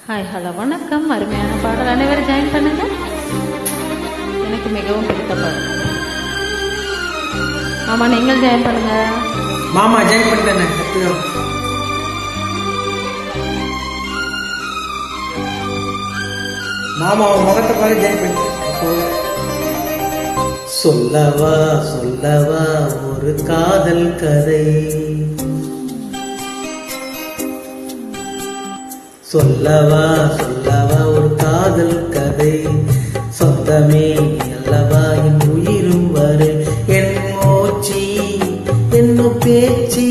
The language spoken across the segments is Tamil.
ஹாய் ஹலோ வணக்கம். அருமையான பாடல், அனைவரும் ஜாயின் பண்ணுங்க. எனக்கு மிகவும் பிடித்த பாடல். ஆமா, நீங்கள் ஜாயின் பண்ணுங்க. மாமா ஜாயின் பண்ணிட்டேன். மாமா முகத்தை பார்த்து ஜாயின் பண்ணிட்டேன். சொல்லவா சொல்லவா ஒரு காதல் கதை, சொல்லவா சொல்லவா ஒரு காதல் கதை, சொந்தமே அல்லவா என் உயிரும் வரை, என் மூச்சி என்னும் பேச்சு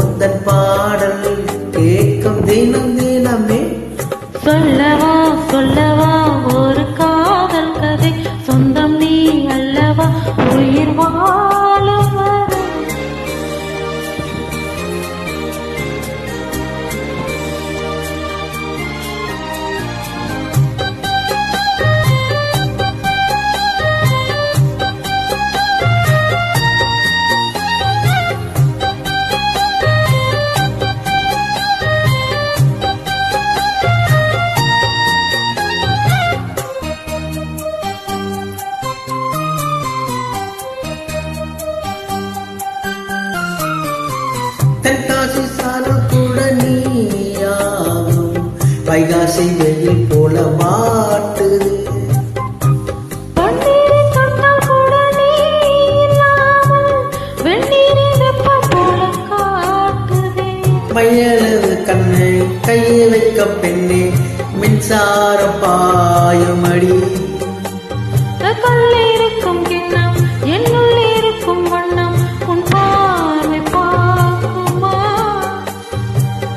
உந்தன் பாடல் கேட்கும் தினம் தினமே. சொல்லவா சொல்லவா ஒரு காதல் கதை, சொந்தம் நீ அல்லவா உயிர் வாழும் வரை. தென்காசி சாரல் கூட நீயாகும், வைகாசி வெயில் போல வாட்டுது, மையளவு கண்ணை கையை வைக்க பெண்ணே மின்சார பாயமடி, கல்லிருக்கும் கிண்ணம் என்னுள் இருக்கும் வண்ணம் உன் பார்வை பார்க்குமா.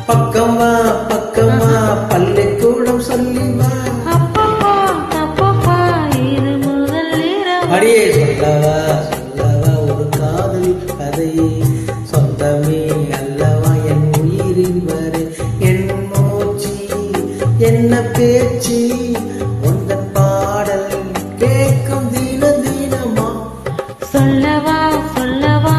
பக்கமா பக்கமா பள்ளிக்கூடம் சொல்லி வா, அப்பப்பா தப்பப்பா இரு முதல் இரவு. அடியே சொல்லவா சொல்லவா ஒரு காதல் கதை, சொந்தமே அல்லவா என் உயிரின் வரை, என் மூச்சு என்ன பேச்சு உந்தன் பாடல் கேட்கும் தின தினமா. சொல்லவா சொல்லவா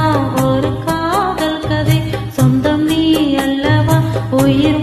ஒரு காதல் கதை, சொந்தம் நீ அல்லவா உயிர்